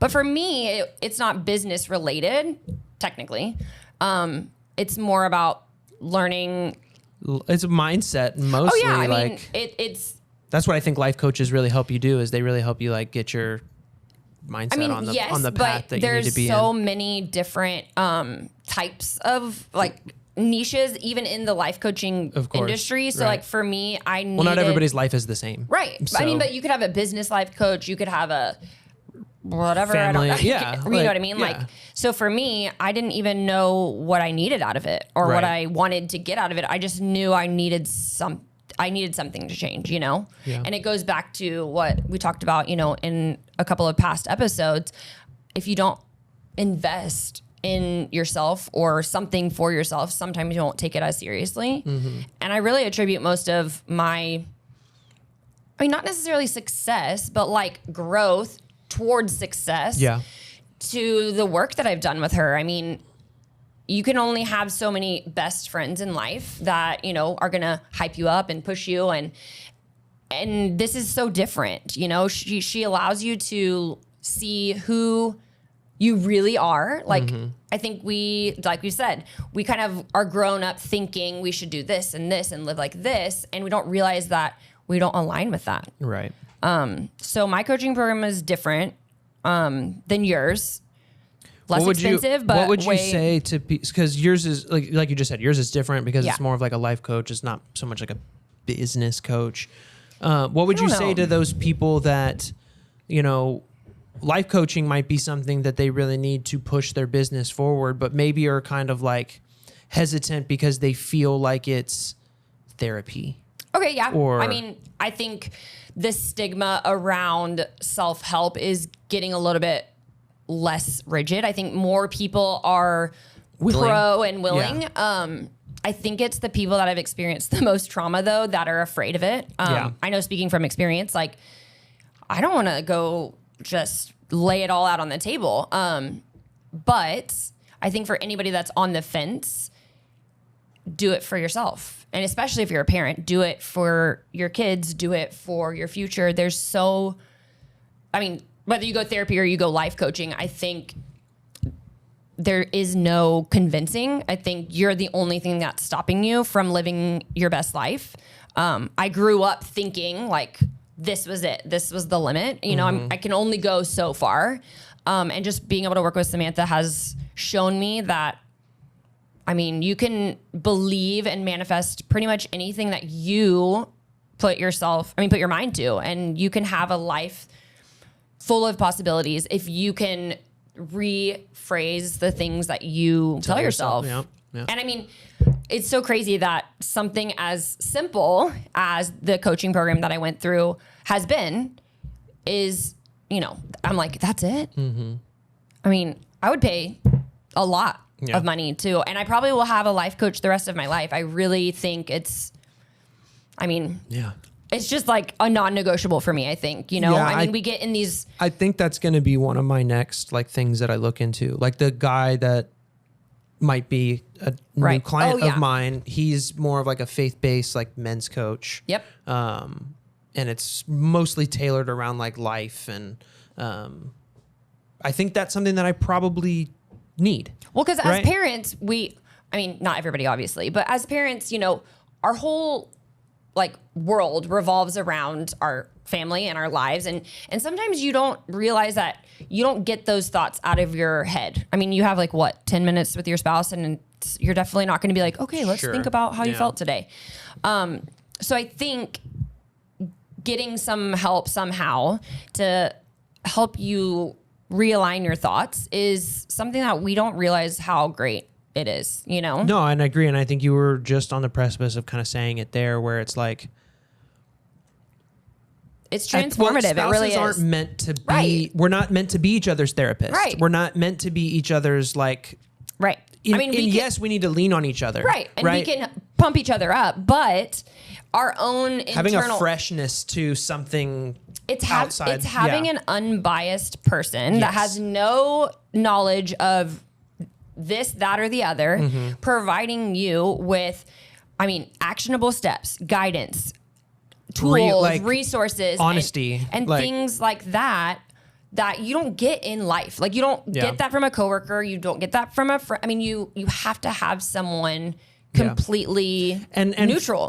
But for me, it's not business related, technically. It's more about learning. It's a mindset mostly. Oh yeah, I like, mean, it's. That's what I think life coaches really help you do, is they really help you like get your mindset on the path that you need to be in. There's so many different types of like niches, even in the life coaching industry. So like for me, not everybody's life is the same. Right. So, I mean, but you could have a business life coach. You could have a whatever. Family, I don't know. yeah. You know what I mean? Yeah. Like, so for me, I didn't even know what I needed out of it or what I wanted to get out of it. I just knew I needed something to change, you know? Yeah. And it goes back to what we talked about, you know, in a couple of past episodes. If you don't invest in yourself or something for yourself, sometimes you won't take it as seriously. Mm-hmm. And I really attribute most of my, I mean, not necessarily success, but like growth towards success to the work that I've done with her. I mean, you can only have so many best friends in life that, you know, are going to hype you up and push you. And this is so different. You know, she allows you to see who you really are. Like, I think like we said, we kind of are grown up thinking we should do this and live like this. And we don't realize that we don't align with that. Right. So my coaching program is different than yours. Less expensive, but what would you say to because yours is like you just said, yours is different because it's more of like a life coach. It's not so much like a business coach. What would you say to those people that, you know, life coaching might be something that they really need to push their business forward, but maybe are kind of like hesitant because they feel like it's therapy? Okay, yeah. I mean, I think the stigma around self-help is getting a little bit less rigid. I think more people are pro and willing. Yeah. I think it's the people that have experienced the most trauma, though, that are afraid of it. I know, speaking from experience, like, I don't want to go just lay it all out on the table. But I think for anybody that's on the fence, do it for yourself. And especially if you're a parent, do it for your kids, do it for your future. Whether you go therapy or you go life coaching, I think there is no convincing. I think you're the only thing that's stopping you from living your best life. I grew up thinking like this was it. This was the limit. You know, I can only go so far. And just being able to work with Samantha has shown me that, I mean, you can believe and manifest pretty much anything that you put your mind to, and you can have a life full of possibilities if you can rephrase the things that you tell yourself. Yeah. And I mean, it's so crazy that something as simple as the coaching program that I went through is, you know, I'm like, that's it. Mm-hmm. I mean, I would pay a lot of money too. And I probably will have a life coach the rest of my life. I really think it's just like a non-negotiable for me, I think, you know, we get in these. I think that's going to be one of my next like things that I look into. Like the guy that might be a new client of mine, he's more of like a faith-based like men's coach. Yep. And it's mostly tailored around like life. And I think that's something that I probably need. Well, because as parents, not everybody obviously, but as parents, you know, our whole like world revolves around our family and our lives. And sometimes you don't realize that you don't get those thoughts out of your head. I mean, you have like 10 minutes with your spouse, and you're definitely not going to be like, okay, let's think about how you felt today. So I think getting some help somehow to help you realign your thoughts is something that we don't realize how great it is, you know? No, and I agree. And I think you were just on the precipice of kind of saying it there, where it's like, it's transformative. It really is. Aren't meant to be, we're not meant to be each other's therapists. Right. We're not meant to be each other's like, right. Yes, we need to lean on each other. Right. And we can pump each other up, but our own having a freshness to something. It's having an unbiased person that has no knowledge of this, that, or the other, providing you with, actionable steps, guidance, tools, resources, honesty, and things like that that you don't get in life. Like you don't get that from a coworker. You don't get that from a friend. I mean, you have to have someone completely and neutral.